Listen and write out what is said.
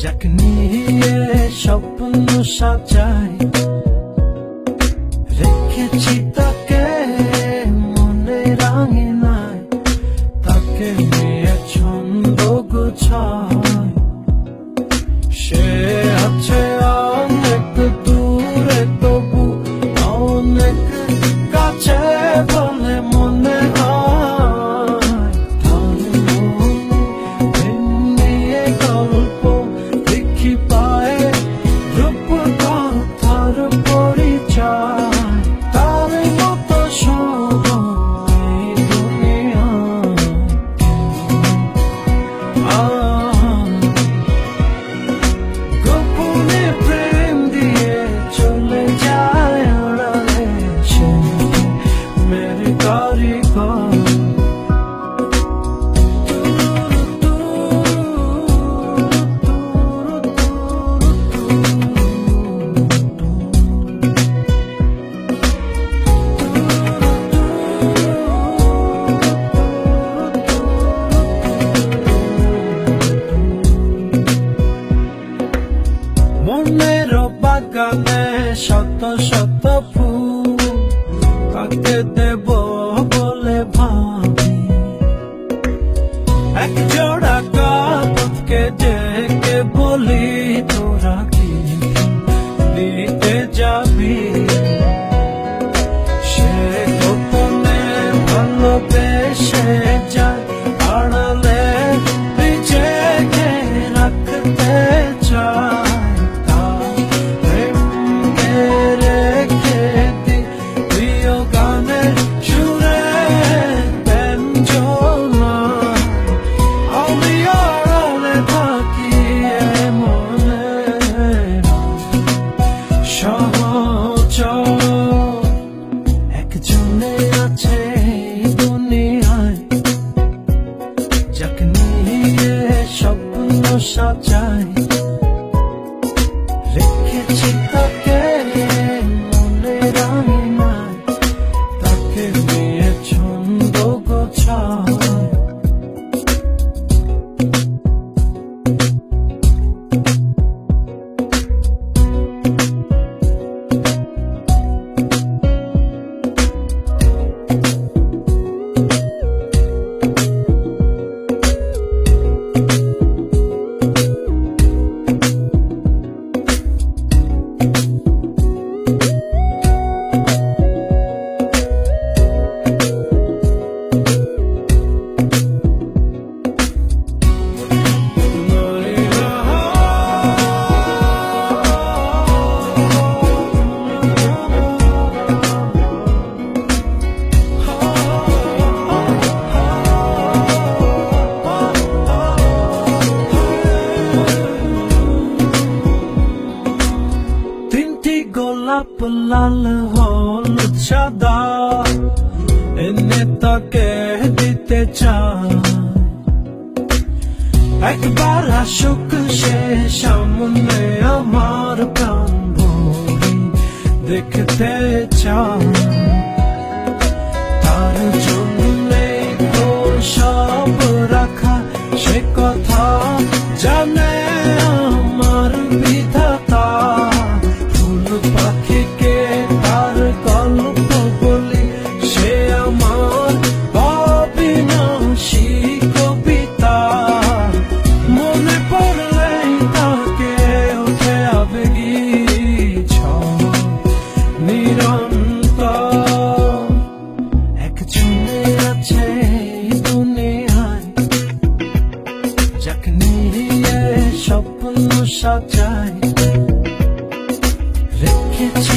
যাকে নিয়ে স্বপ্ন সাজাই, রেখেছি তাকে মনে রাঙিনায়, তাকে নিয়ে ছন্দ গোছাই। সে আছে অনেক দূরে, তবু অনেক কাছে বলে মনে হয়। তার মনে নিয়ে গল্প লিখি পায়, রূপকথার পরিচয়। তার মতো সময় দুনিয়ায় গোপনে প্রেম দিয়ে চলে যায় আড়ালে, সে মেরে কারিগর। মনের বাগানে শত শত ফুল, তাকে দেব বলে ভাবি। এক জোড়া কাপড়কে ডেকে বলি, তোরা কি দিতে যাবি? সে গোপনে ভালোবেসে যায়, আড়ালে নিজেকে রাখতে চায়। একজনে আছে দুনিয়ায়, যাকে নিয়ে স্বপ্ন সাজাই, রেখেছি তাকে মনে রাঙিনায়, তাকে নিয়ে ছন্দ গোছাই। গোলাপ লাল হলুদ সাদা এনে তাকে দিতে চাই। একবার আসুক সে সামনে, আমার প্রাণ ভরি দেখতে চাই। তার জন্যে সব রাখা, সে কথা জানে আমার বিধাতা। ফুল পাখিকে তার গল্প বলি, সে আমার অবিনাশী কবিতা। মনে পড়লেই তাকে ওঠে আবেগী ঝড় নিরন্তর। একজনে আছে দুনিয়ায়, যাকে নিয়ে স্বপ্ন সাজাই, রেখেছি